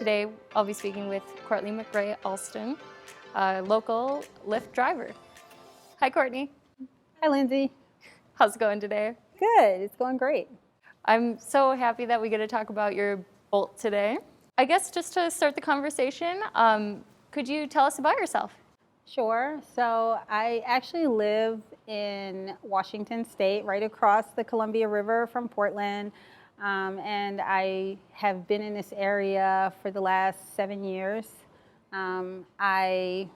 Today, I'll be speaking with Courtney McRae-Alston, a local Lyft driver. Hi, Courtney. Hi, Lindsay. How's it going today? Good. It's going great. I'm so happy that we get to talk about your Bolt today. I guess just to start the conversation, could you tell us about yourself? Sure. So I actually live in Washington State, right across the Columbia River from Portland. And I have been in this area for the last 7 years. I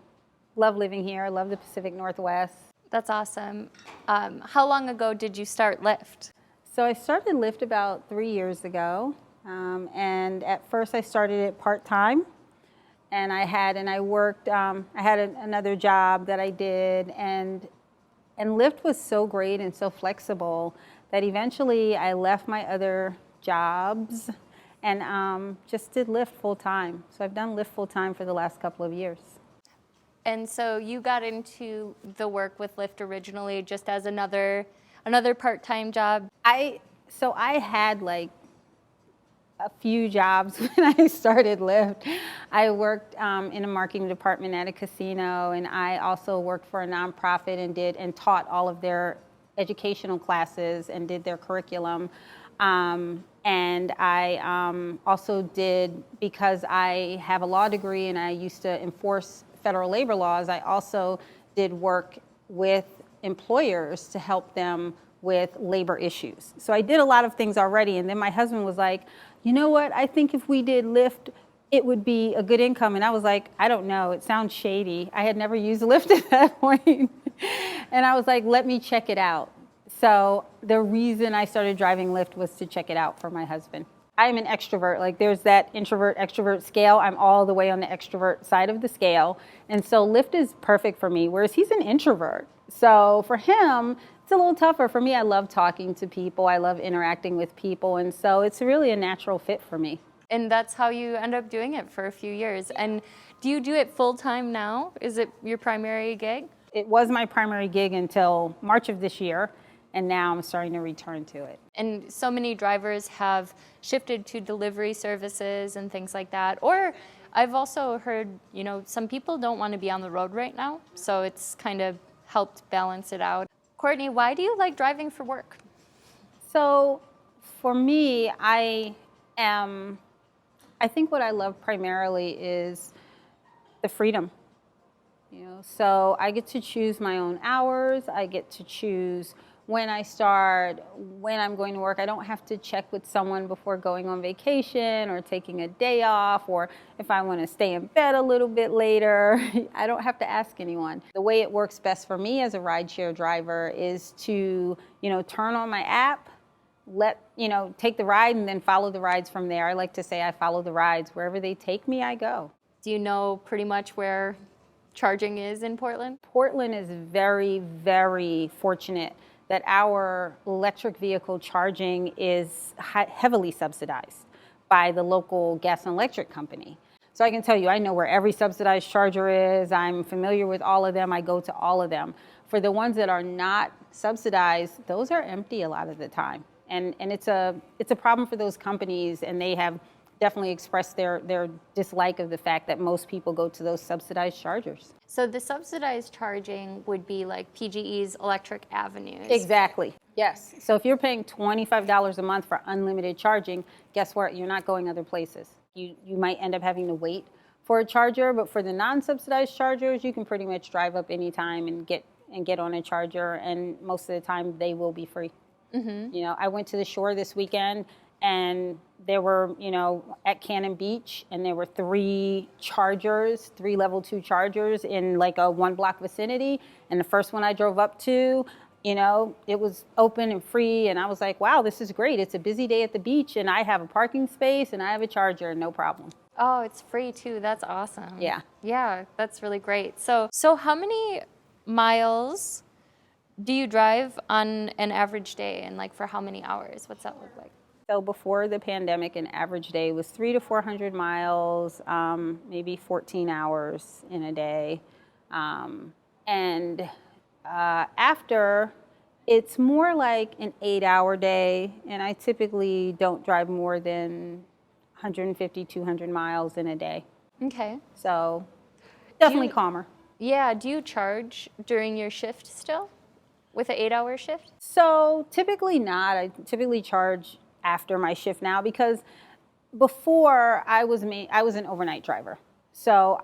love living here. I love the Pacific Northwest. That's awesome. How long ago did you start Lyft? So I started Lyft about 3 years ago. And at first I started it part-time. And I had another job that I did, and Lyft was so great and so flexible that eventually I left my other jobs and just did Lyft full time. So I've done Lyft full time for the last couple of years. And so you got into the work with Lyft originally just as another part-time job? I had like a few jobs when I started Lyft. I worked in a marketing department at a casino, and I also worked for a nonprofit and taught all of their educational classes and did their curriculum. And I also did, because I have a law degree and I used to enforce federal labor laws, I also did work with employers to help them with labor issues. So I did a lot of things already, and then my husband was like, you know what, I think if we did Lyft, it would be a good income. And I was like, I don't know, it sounds shady. I had never used Lyft at that point. And I was like, let me check it out. So the reason I started driving Lyft was to check it out for my husband. I'm an extrovert. Like, there's that introvert-extrovert scale. I'm all the way on the extrovert side of the scale. And so Lyft is perfect for me, whereas he's an introvert. So for him, it's a little tougher. For me, I love talking to people. I love interacting with people. And so it's really a natural fit for me. And that's how you end up doing it for a few years. And do you do it full time now? Is it your primary gig? It was my primary gig until March of this year. And now I'm starting to return to it. And so many drivers have shifted to delivery services and things like that. Or I've also heard, some people don't want to be on the road right now. So it's kind of helped balance it out. Courtney, why do you like driving for work? So for me, I think what I love primarily is the freedom. So I get to choose my own hours. I get to choose when I start, when I'm going to work. I don't have to check with someone before going on vacation or taking a day off, or if I want to stay in bed a little bit later. I don't have to ask anyone. The way it works best for me as a rideshare driver is to, turn on my app, take the ride, and then follow the rides from there. I like to say I follow the rides. Wherever they take me, I go. Do you know pretty much where charging is in Portland? Portland is very, very fortunate that our electric vehicle charging is heavily subsidized by the local gas and electric company. So I can tell you, I know where every subsidized charger is. I'm familiar with all of them. I go to all of them. For the ones that are not subsidized, those are empty a lot of the time. And it's a problem for those companies, and they have definitely expressed their dislike of the fact that most people go to those subsidized chargers. So the subsidized charging would be like PGE's Electric Avenues. Exactly, yes. So if you're paying $25 a month for unlimited charging, guess what? You're not going other places. You might end up having to wait for a charger, but for the non-subsidized chargers, you can pretty much drive up anytime and get on a charger, and most of the time they will be free. Mm-hmm. I went to the shore this weekend, and there were, at Cannon Beach, and there were 3 level 2 chargers in like a 1-block vicinity. And the first one I drove up to, it was open and free. And I was like, wow, this is great. It's a busy day at the beach, and I have a parking space and I have a charger, no problem. Oh, it's free too. That's awesome. Yeah. Yeah, that's really great. So how many miles do you drive on an average day, and like for how many hours? What's that look like? So before the pandemic, an average day was 300 to 400 miles, maybe 14 hours in a day. After, it's more like an 8-hour day, and I typically don't drive more than 150, 200 miles in a day. Okay. So definitely you- calmer. Yeah, do you charge during your shift still with an 8-hour shift? So typically not. I typically charge after my shift now because before I was an overnight driver. So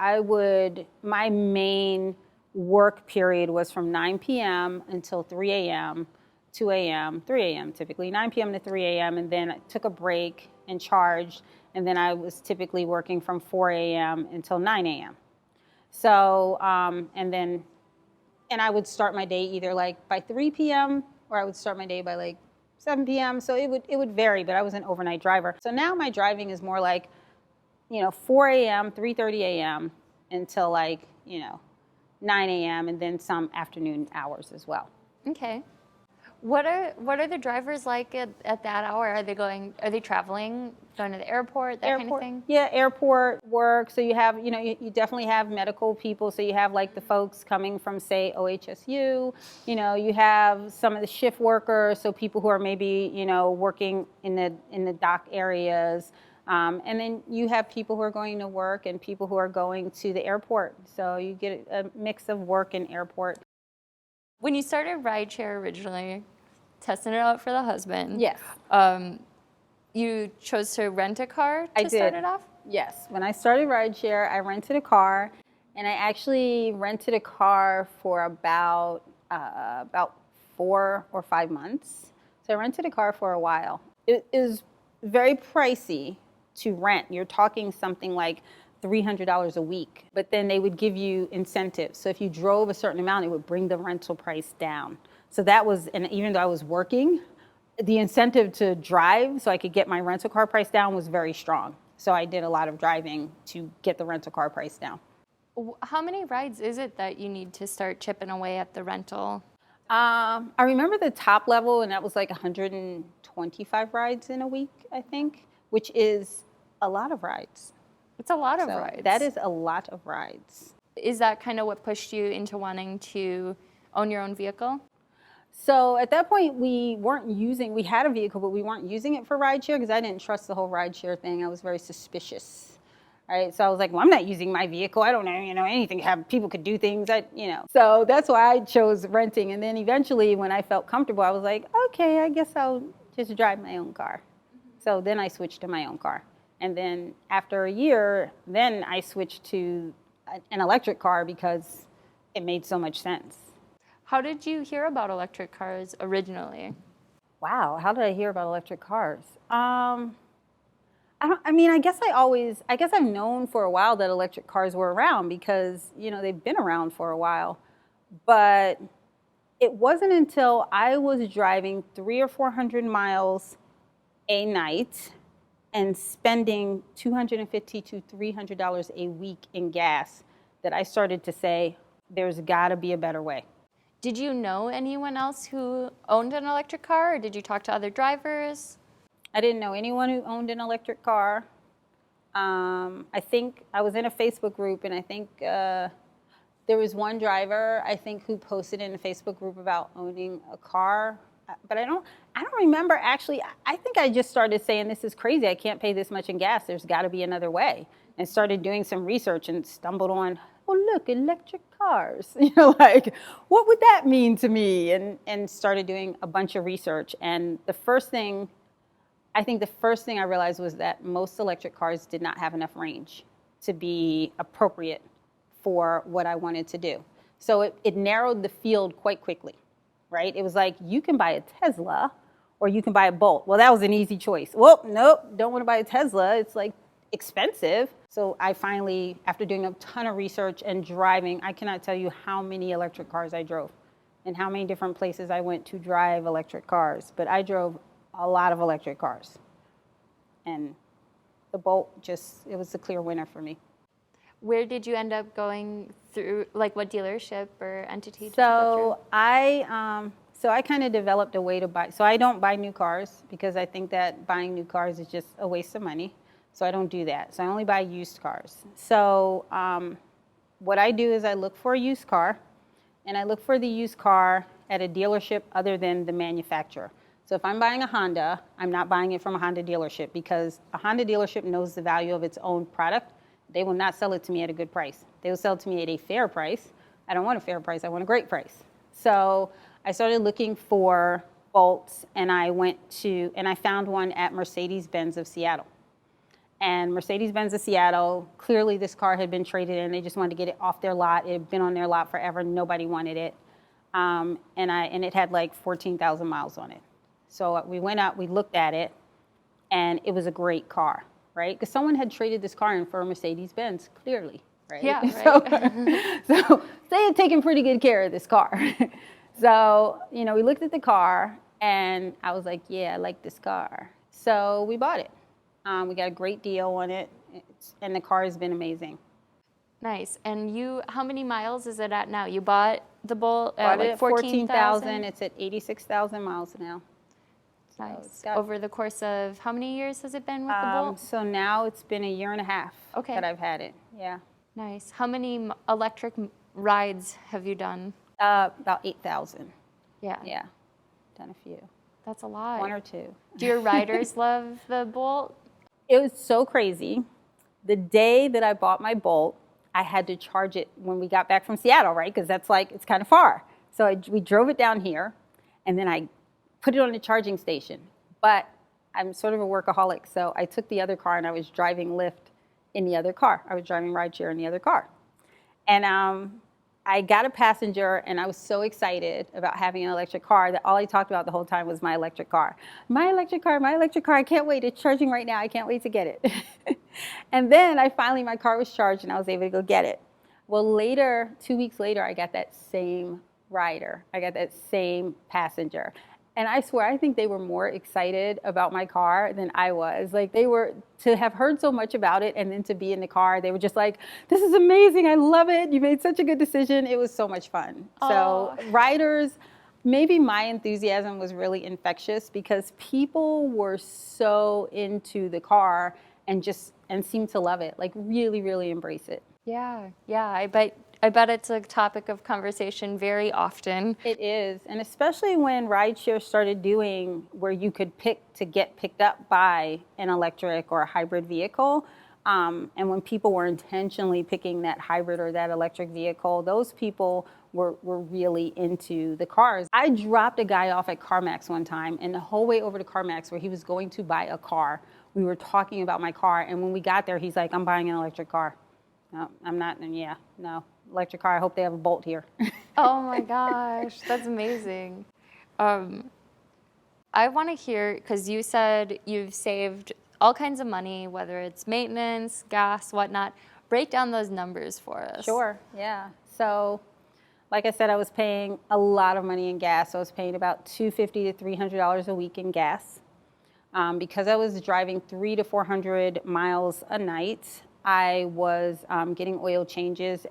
my main work period was from 9 p.m. until 3 a.m., 2 a.m., 3 a.m. typically, 9 p.m. to 3 a.m. And then I took a break and charged. And then I was typically working from 4 a.m. until 9 a.m. So, and I would start my day either like by 3 p.m. or I would start my day by like 7 p.m. So it would vary, but I was an overnight driver. So now my driving is more like, 4 a.m., 3:30 a.m. until like, 9 a.m. and then some afternoon hours as well. Okay. What are the drivers like at that hour? Are they traveling, going to the airport, that kind of thing? Yeah, airport work. So you have, you definitely have medical people. So you have like the folks coming from, say, OHSU. You have some of the shift workers. So people who are maybe, working in the dock areas. And then you have people who are going to work and people who are going to the airport. So you get a mix of work and airport. When you started rideshare originally, testing it out for the husband. Yes. You chose to rent a car I to start did. it off? Yes. When I started rideshare, I rented a car, and I actually rented a car for about 4 or 5 months. So I rented a car for a while. It is very pricey to rent. You're talking something like $300 a week, but then they would give you incentives. So if you drove a certain amount, it would bring the rental price down. So that was, and even though I was working, the incentive to drive so I could get my rental car price down was very strong. So I did a lot of driving to get the rental car price down. How many rides is it that you need to start chipping away at the rental? I remember the top level, and that was like 125 rides in a week, I think, which is a lot of rides. It's a lot of So rides. that is a lot of rides. Is that kind of what pushed you into wanting to own your own vehicle? So at that point, we had a vehicle, but we weren't using it for rideshare because I didn't trust the whole rideshare thing. I was very suspicious, right? So I was like, well, I'm not using my vehicle. I don't know, anything, people could do things, So that's why I chose renting. And then eventually when I felt comfortable, I was like, okay, I guess I'll just drive my own car. So then I switched to my own car. And then after a year, then I switched to an electric car because it made so much sense. How did you hear about electric cars originally? Wow, how did I hear about electric cars? I guess I've known for a while that electric cars were around because, they've been around for a while. But it wasn't until I was driving 300 or 400 miles a night and spending $250 to $300 a week in gas that I started to say, there's got to be a better way. Did you know anyone else who owned an electric car, or did you talk to other drivers? I didn't know anyone who owned an electric car. I think I was in a Facebook group, and I think there was one driver, I think, who posted in a Facebook group about owning a car. But I don't remember actually. I think I just started saying, this is crazy. I can't pay this much in gas. There's got to be another way. And started doing some research and stumbled on, oh, look, electric cars. What would that mean to me? And started doing a bunch of research. And the first thing I realized was that most electric cars did not have enough range to be appropriate for what I wanted to do. So it narrowed the field quite quickly. Right? It was like, you can buy a Tesla or you can buy a Bolt. Well, that was an easy choice. Well, nope, don't want to buy a Tesla. It's like expensive. So I finally, after doing a ton of research and driving, I cannot tell you how many electric cars I drove and how many different places I went to drive electric cars. But I drove a lot of electric cars. And the Bolt it was the clear winner for me. Where did you end up going through, like what dealership or entity? So I kind of developed a way to buy. So I don't buy new cars because I think that buying new cars is just a waste of money. So I don't do that. So I only buy used cars. So what I do is I look for a used car, and I look for the used car at a dealership other than the manufacturer. So if I'm buying a Honda, I'm not buying it from a Honda dealership, because a Honda dealership knows the value of its own product. They will not sell it to me at a good price. They will sell it to me at a fair price. I don't want a fair price, I want a great price. So I started looking for bolts, and I found one at Mercedes-Benz of Seattle. And Mercedes-Benz of Seattle, clearly this car had been traded in. They just wanted to get it off their lot. It had been on their lot forever. Nobody wanted it. And it had like 14,000 miles on it. So we went out, we looked at it, and it was a great car, right? Because someone had traded this car in for a Mercedes-Benz, clearly, right? Yeah, right. So they had taken pretty good care of this car. So, we looked at the car, and I was like, yeah, I like this car. So we bought it. We got a great deal on it, and the car has been amazing. Nice. And how many miles is it at now? You bought the Bolt Bought at it like at 14,000? It's at 86,000 miles now. Nice. Over the course of how many years has it been with the Bolt? So now it's been a year and a half Okay. that I've had it. Yeah. Nice. How many electric rides have you done? About 8,000. Yeah. Yeah. Done a few. That's a lot. One or two. Do your riders love the Bolt? It was so crazy. The day that I bought my Bolt, I had to charge it when we got back from Seattle, right? Because it's kind of far. So we drove it down here, and then I put it on the charging station. But I'm sort of a workaholic, so I took the other car and I was driving Lyft in the other car. I was driving rideshare in the other car. And I got a passenger, and I was so excited about having an electric car that all I talked about the whole time was my electric car. My electric car, my electric car, I can't wait. It's charging right now. I can't wait to get it. And then my car was charged, and I was able to go get it. Well, 2 weeks later, I got that same rider. I got that same passenger. And I swear, I think they were more excited about my car than I was. Like, they were, to have heard so much about it and then to be in the car, they were just like, this is amazing, I love it, you made such a good decision. It was so much fun. Aww. So riders, maybe my enthusiasm was really infectious, because people were so into the car and seemed to love it, like really, really embrace it. Yeah, I bet it's a topic of conversation very often. It is, and especially when rideshare started doing where you could get picked up by an electric or a hybrid vehicle, and when people were intentionally picking that hybrid or that electric vehicle, those people were really into the cars. I dropped a guy off at CarMax one time, and the whole way over to CarMax, where he was going to buy a car, we were talking about my car, and when we got there, he's like, I'm buying an electric car. No, I'm not, no. Electric car, I hope they have a Bolt here. Oh my gosh, that's amazing. I want to hear, because you said you've saved all kinds of money, whether it's maintenance, gas, whatnot. Break down those numbers for us. Sure, yeah. So, like I said, I was paying a lot of money in gas. I was paying about $250 to $300 a week in gas. Because I was driving 300 to 400 miles a night, I was getting oil changes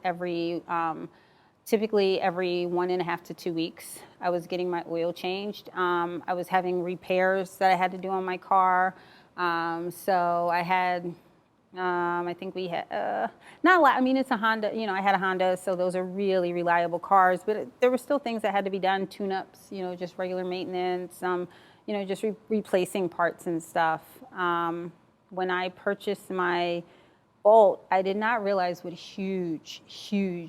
typically every 1.5 to 2 weeks. I was getting my oil changed. I was having repairs that I had to do on my car. So I had, I think we had, not a lot. I mean, it's a Honda, I had a Honda, so those are really reliable cars, but there were still things that had to be done, tune-ups, just regular maintenance, just replacing parts and stuff. When I purchased my Bolt, I did not realize what huge,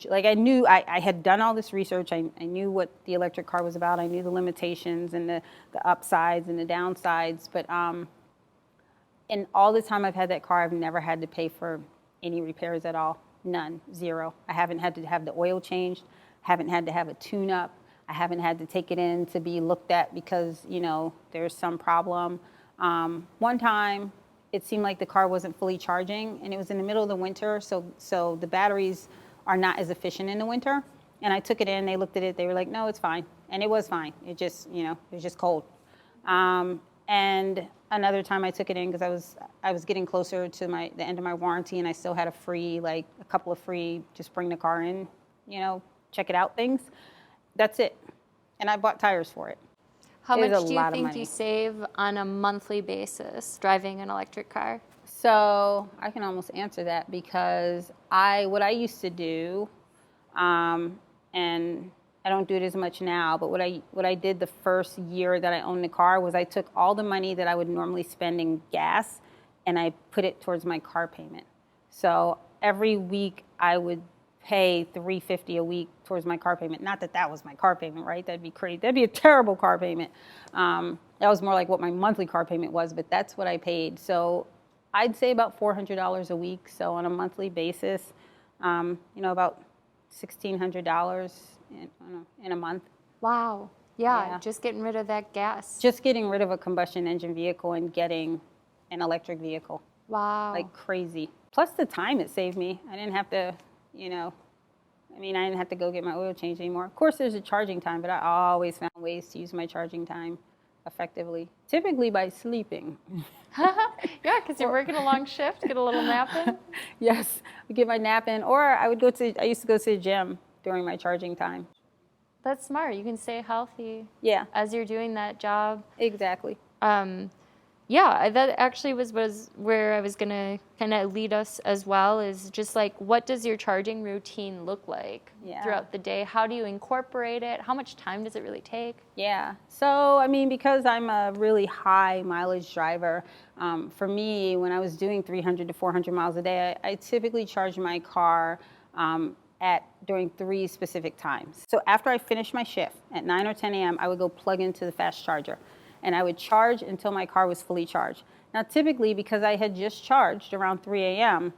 like I knew, I had done all this research, I knew what the electric car was about, I knew the limitations and the upsides and the downsides, but in all the time I've had that car, I've never had to pay for any repairs at all, none, zero. I haven't had to have the oil changed, haven't had to have a tune-up, I haven't had to take it in to be looked at because, there's some problem. One time, it seemed like the car wasn't fully charging, and it was in the middle of the winter, so the batteries are not as efficient in the winter. And I took it in, they looked at it, they were like, no, it's fine. And it was fine. It just, it was just cold. And another time I took it in because I was getting closer to the end of my warranty, and I still had a couple of free, just bring the car in, check it out things. That's it. And I bought tires for it. How much do you think you save on a monthly basis driving an electric car? So I can almost answer that because what I used to do, and I don't do it as much now, but what I did the first year that I owned the car was I took all the money that I would normally spend in gas and I put it towards my car payment. So every week I would pay $350 a week towards my car payment. Not that that was my car payment, right? That'd be crazy. That'd be a terrible car payment. That was more like what my monthly car payment was, but that's what I paid. So I'd say about $400 a week. So on a monthly basis, about $1,600 in a month. Wow. Yeah, Yeah. just getting rid of that gas. Just getting rid of a combustion engine vehicle and getting an electric vehicle. Wow. Like crazy. Plus the time it saved me. I didn't have to, I didn't have to go get my oil changed anymore. Of course, there's a charging time, but I always found ways to use my charging time effectively, typically by sleeping. Yeah, because you're working a long shift, get a little nap in. Yes, I get my nap in, or I used to go to the gym during my charging time. That's smart. You can stay healthy Yeah, as you're doing that job. exactly. Yeah, that actually was where I was going to kind of lead us as well, is just like, what does your charging routine look like throughout the day? How do you incorporate it? How much time does it really take? Yeah, so because I'm a really high mileage driver, for me, when I was doing 300 to 400 miles a day, I typically charge my car during 3 specific times. So after I finished my shift at 9 or 10 a.m., I would go plug into the fast charger. And I would charge until my car was fully charged. Now, typically, because I had just charged around 3 a.m.,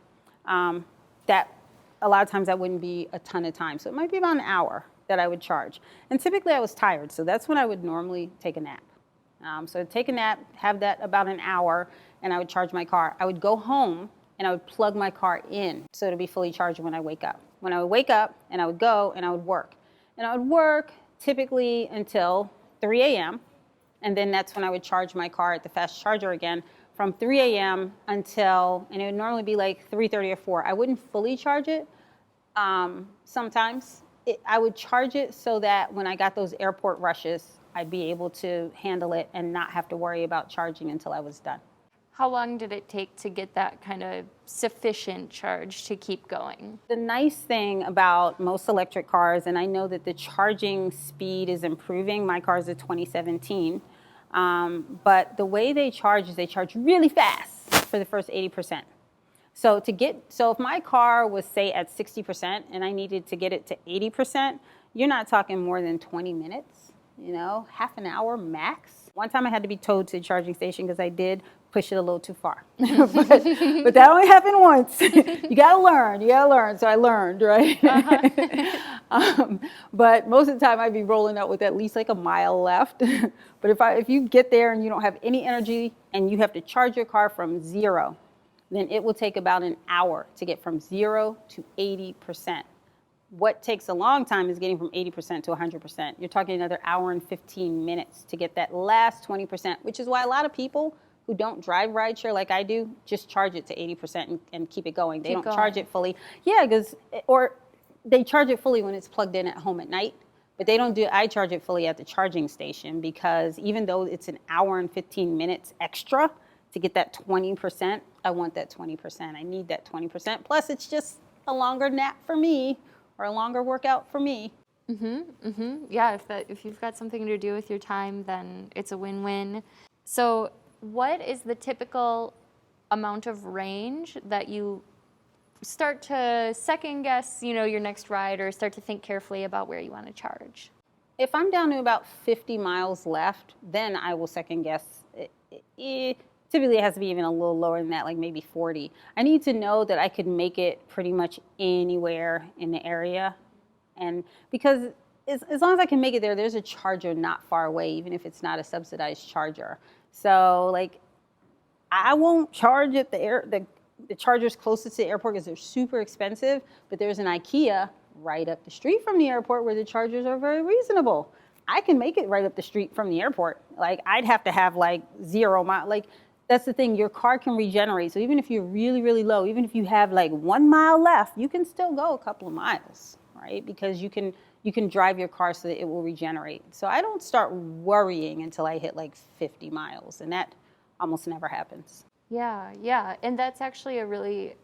that a lot of times that wouldn't be a ton of time. So it might be about an hour that I would charge. And typically I was tired, so that's when I would normally take a nap. So I'd take a nap, have that about an hour, and I would charge my car. I would go home and I would plug my car in so to be fully charged when I wake up. When I would wake up, and I would go and I would work. And I would work typically until 3 a.m., and then that's when I would charge my car at the fast charger again from 3 a.m. until, and it would normally be like 3:30 or 4. I wouldn't fully charge it. Sometimes I would charge it so that when I got those airport rushes, I'd be able to handle it and not have to worry about charging until I was done. How long did it take to get that kind of sufficient charge to keep going? The nice thing about most electric cars, and I know that the charging speed is improving, my car is a 2017, but the way they charge is they charge really fast for the first 80%. So if my car was, say, at 60% and I needed to get it to 80%, you're not talking more than 20 minutes, half an hour max. One time I had to be towed to the charging station because I did push it a little too far. but that only happened once. You gotta learn. So I learned, right? But most of the time I'd be rolling out with at least like a mile left. But if you get there and you don't have any energy and you have to charge your car from 0, then it will take about an hour to get from 0 to 80%. What takes a long time is getting from 80% to 100%. You're talking another hour and 15 minutes to get that last 20%, which is why a lot of people who don't drive rideshare like I do just charge it to 80% and keep it going. They don't charge it fully. Yeah, or they charge it fully when it's plugged in at home at night, but I charge it fully at the charging station because even though it's an hour and 15 minutes extra to get that 20%, I want that 20%. I need that 20%. Plus, it's just a longer nap for me or a longer workout for me. Yeah, if you've got something to do with your time, then it's a win-win. So what is the typical amount of range that you start to second guess, your next ride, or start to think carefully about where you want to charge? If I'm down to about 50 miles left, then I will second guess. Typically, it has to be even a little lower than that, like maybe 40. I need to know that I could make it pretty much anywhere in the area. And because as long as I can make it there, there's a charger not far away, even if it's not a subsidized charger. So, I won't charge at the chargers closest to the airport because they're super expensive, but there's an IKEA right up the street from the airport where the chargers are very reasonable. I can make it right up the street from the airport. I'd have to have 0 mile. That's the thing, your car can regenerate. So even if you're really, really low, even if you have 1 mile left, you can still go a couple of miles, right? Because you can drive your car so that it will regenerate. So I don't start worrying until I hit 50 miles, and that almost never happens. Yeah. And that's actually a really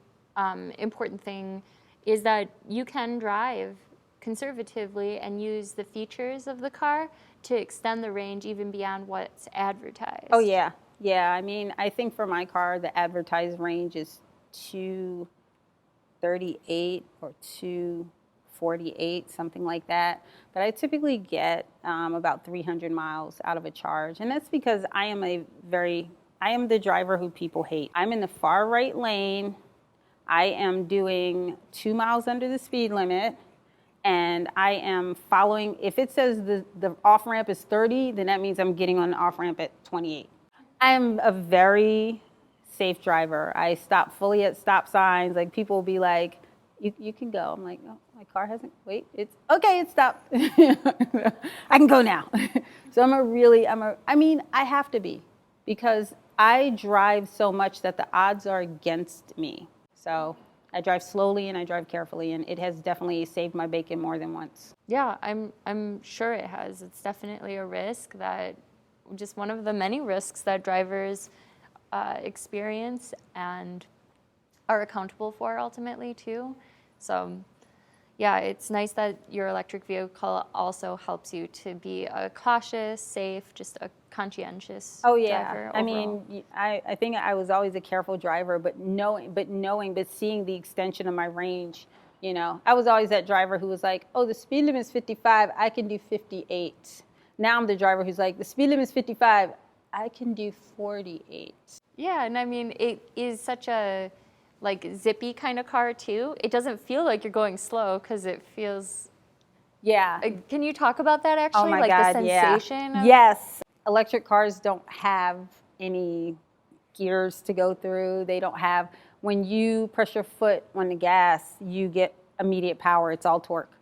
important thing, is that you can drive conservatively and use the features of the car to extend the range even beyond what's advertised. Oh yeah, yeah. I mean, I think for my car, the advertised range is 238 or 248, something like that. But I typically get about 300 miles out of a charge, and that's because I am the driver who people hate. I'm in the far right lane. I am doing 2 miles under the speed limit, and I am following. If it says the off ramp is 30, then that means I'm getting on the off ramp at 28. I am a very safe driver. I stop fully at stop signs. Like, people will be like, you can go. I'm like, no, my car hasn't, wait, it's okay, it stopped. I can go now. So I have to be, because I drive so much that the odds are against me. So I drive slowly and I drive carefully, and it has definitely saved my bacon more than once. Yeah, I'm sure it has. It's definitely a risk, that just one of the many risks that drivers experience and are accountable for ultimately too. So yeah, it's nice that your electric vehicle also helps you to be a cautious, safe, just a conscientious Oh yeah, driver I overall. mean, I think I was always a careful driver, but seeing the extension of my range, I was always that driver who was like, oh, the speed limit is 55, I can do 58. Now I'm the driver who's like, the speed limit is 55, I can do 48. Yeah, and I mean, it is such a zippy kind of car too. It doesn't feel like you're going slow because it feels. Yeah. Can you talk about that actually? Oh my like God, the sensation? yeah. Yes. Electric cars don't have any gears to go through. They don't have, when you press your foot on the gas, you get immediate power. It's all torque.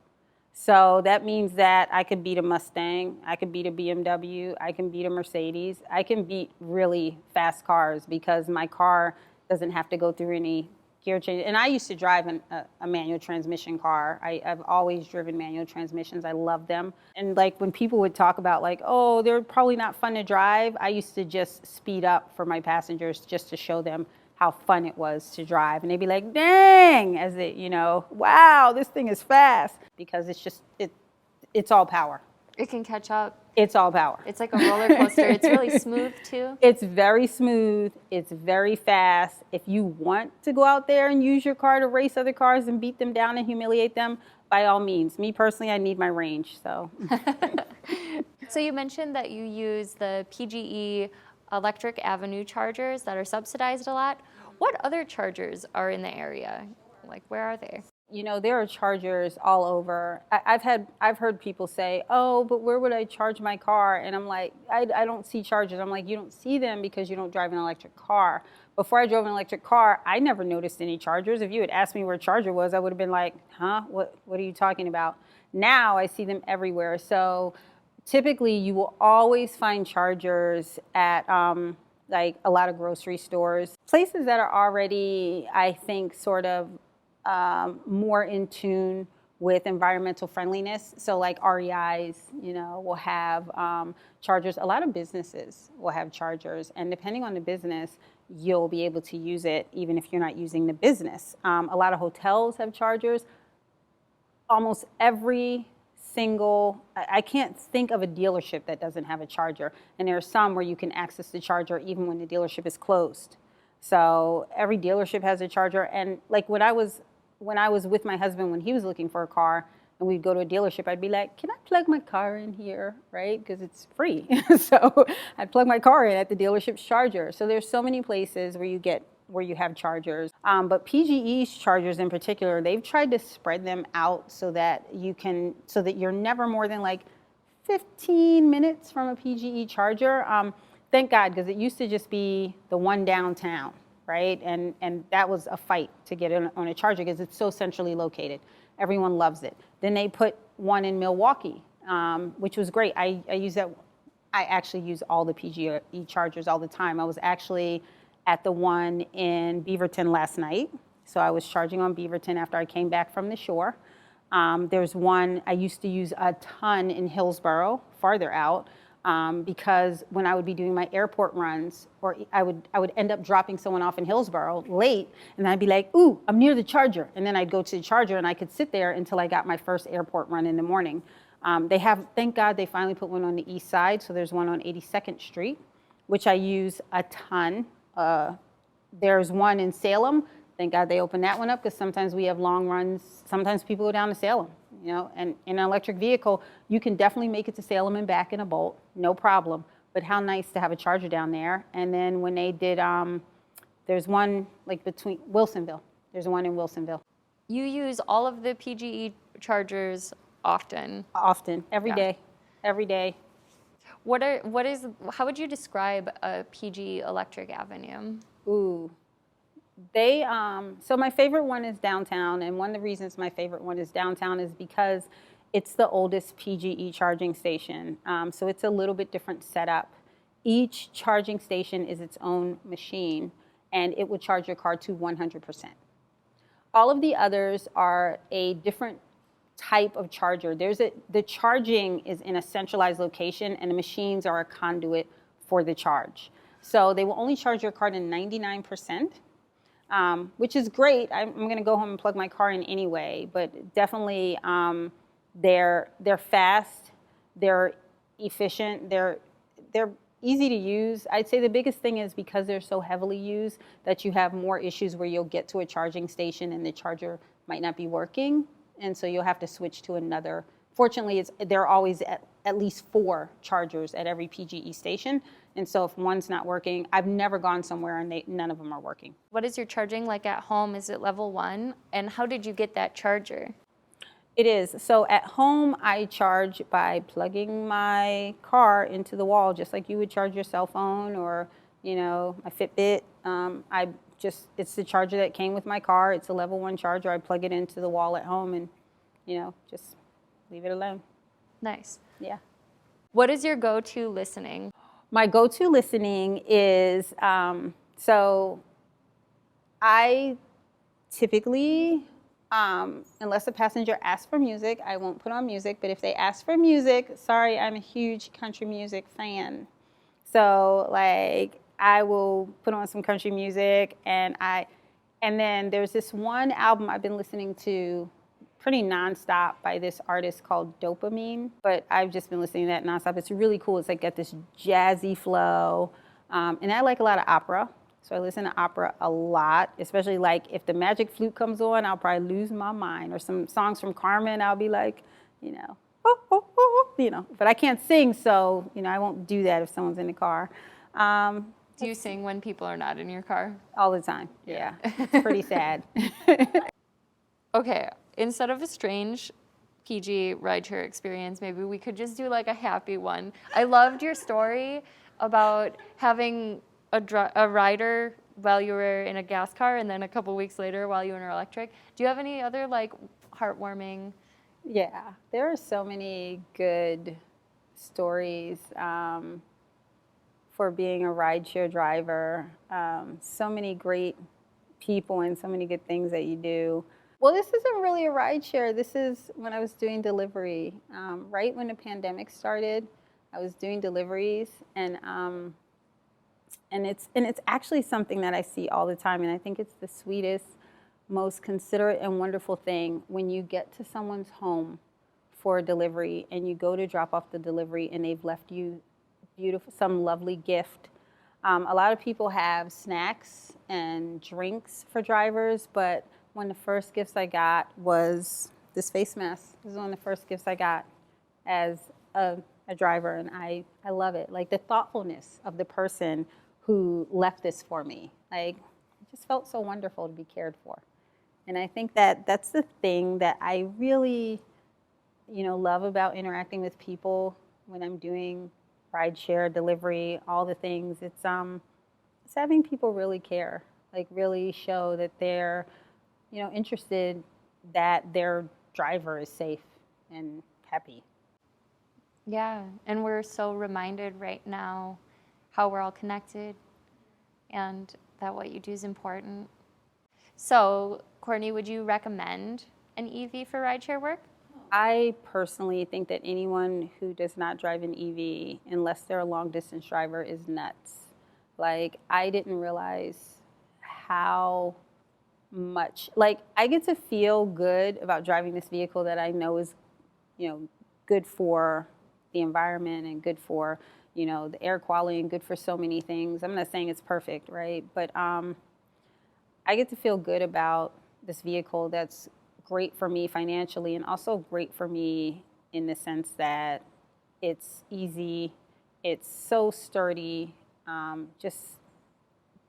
So that means that I could beat a Mustang, I could beat a BMW, I can beat a Mercedes, I can beat really fast cars because my car doesn't have to go through any gear change. And I used to drive a manual transmission car. I've always driven manual transmissions. I love them. And like, when people would talk about like, oh, they're probably not fun to drive, I used to just speed up for my passengers just to show them how fun it was to drive. And they'd be like, dang, as it, wow, this thing is fast. Because it's all power. It can catch up. It's all power. It's like a roller coaster. It's really smooth too. It's very smooth. It's very fast. If you want to go out there and use your car to race other cars and beat them down and humiliate them, by all means. Me personally, I need my range, so. So you mentioned that you use the PGE electric avenue chargers that are subsidized a lot. What other chargers are in the area? Like, where are they? There are chargers all over. I've heard people say, oh, but where would I charge my car? And I'm like, I don't see chargers. I'm like, you don't see them because you don't drive an electric car. Before I drove an electric car, I never noticed any chargers. If you had asked me where a charger was, I would have been like, huh, what are you talking about? Now I see them everywhere. So typically you will always find chargers at like a lot of grocery stores, places that are already, I think, sort of more in tune with environmental friendliness. So like REIs, will have chargers. A lot of businesses will have chargers, and depending on the business, you'll be able to use it even if you're not using the business. A lot of hotels have chargers. Almost every single, I can't think of a dealership that doesn't have a charger, and there are some where you can access the charger even when the dealership is closed. So every dealership has a charger. And like, when I was with my husband, when he was looking for a car and we'd go to a dealership, I'd be like, can I plug my car in here, right? Because it's free. So I'd plug my car in at the dealership's charger. So there's so many places where you have chargers. But PGE's chargers in particular, they've tried to spread them out so that you're never more than like 15 minutes from a PGE charger. Thank God, because it used to just be the one downtown, right? And that was a fight to get on a charger because it's so centrally located. Everyone loves it. Then they put one in Milwaukee, which was great. I use that. I actually use all the PGE chargers all the time. I was actually at the one in Beaverton last night. So I was charging on Beaverton after I came back from the shore. There's one I used to use a ton in Hillsborough, farther out. because when I would be doing my airport runs, or I would end up dropping someone off in Hillsborough late, and I'd be like, ooh, I'm near the charger. And then I'd go to the charger, and I could sit there until I got my first airport run in the morning. Thank God they finally put one on the east side, so there's one on 82nd Street, which I use a ton. There's one in Salem. Thank God they opened that one up, because sometimes we have long runs. Sometimes people go down to Salem, and in an electric vehicle, you can definitely make it to Salem and back in a Bolt, no problem. But how nice to have a charger down there. And then when they did, there's one like between Wilsonville. There's one in Wilsonville. You use all of the PGE chargers often. Often, every day. How would you describe a PG Electric Avenue? Ooh. So my favorite one is downtown, and one of the reasons my favorite one is downtown is because it's the oldest PGE charging station. So it's a little bit different setup. Each charging station is its own machine, and it will charge your car to 100%. All of the others are a different type of charger. The charging is in a centralized location, and the machines are a conduit for the charge. So they will only charge your car to 99%. Which is great. I'm going to go home and plug my car in anyway, but definitely they're fast, they're efficient, they're easy to use. I'd say the biggest thing is because they're so heavily used that you have more issues where you'll get to a charging station and the charger might not be working, and so you'll have to switch to another. Fortunately, there are always at least 4 chargers at every PGE station. And so if one's not working, I've never gone somewhere and none of them are working. What is your charging like at home? Is it level 1? And how did you get that charger? It is. So at home, I charge by plugging my car into the wall, just like you would charge your cell phone or, my Fitbit. It's the charger that came with my car. It's a level 1 charger. I plug it into the wall at home and, just leave it alone. Nice. Yeah. What is your go-to listening? My go-to listening is, so I typically, unless a passenger asks for music, I won't put on music. But if they ask for music, sorry, I'm a huge country music fan. So I will put on some country music, and then there's this one album I've been listening to pretty nonstop by this artist called Dopamine, but I've just been listening to that nonstop. It's really cool. It's got this jazzy flow, and I like a lot of opera, so I listen to opera a lot, especially if the Magic Flute comes on, I'll probably lose my mind, or some songs from Carmen, I'll be like, oh, oh, oh, but I can't sing, so, I won't do that if someone's in the car. Do you sing when people are not in your car? All the time, yeah. It's pretty sad. Okay, instead of a strange PG rideshare experience, maybe we could just do a happy one. I loved your story about having a rider while you were in a gas car and then a couple weeks later while you were in an electric. Do you have any other heartwarming? Yeah, there are so many good stories for being a rideshare driver. So many great people and so many good things that you do. Well, this isn't really a rideshare. This is when I was doing delivery. Right when the pandemic started, I was doing deliveries, and it's actually something that I see all the time, and I think it's the sweetest, most considerate and wonderful thing when you get to someone's home for a delivery and you go to drop off the delivery and they've left you some lovely gift. A lot of people have snacks and drinks for drivers, but one of the first gifts I got was this face mask. This is one of the first gifts I got as a driver, and I love it. The thoughtfulness of the person who left this for me. It just felt so wonderful to be cared for. And I think that that's the thing that I really, love about interacting with people when I'm doing rideshare, delivery, all the things. It's having people really care, really show that they're interested that their driver is safe and happy. Yeah, and we're so reminded right now how we're all connected and that what you do is important. So, Courtney, would you recommend an EV for rideshare work? Oh, I personally think that anyone who does not drive an EV, unless they're a long distance driver, is nuts. Like, I didn't realize how much, like, I get to feel good about driving this vehicle that I know is, good for the environment and good for, the air quality and good for so many things. I'm not saying it's perfect, right? But I get to feel good about this vehicle that's great for me financially and also great for me in the sense that it's easy, it's so sturdy, just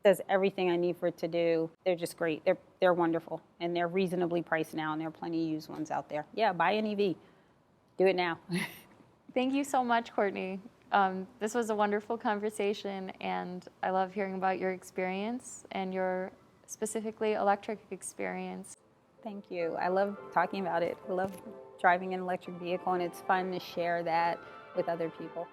does everything I need for it to do. They're just great. They're wonderful, and they're reasonably priced now, and there are plenty of used ones out there. Yeah, buy an EV. Do it now. Thank you so much, Courtney. This was a wonderful conversation, and I love hearing about your experience and your specifically electric experience. Thank you. I love talking about it. I love driving an electric vehicle, and it's fun to share that with other people.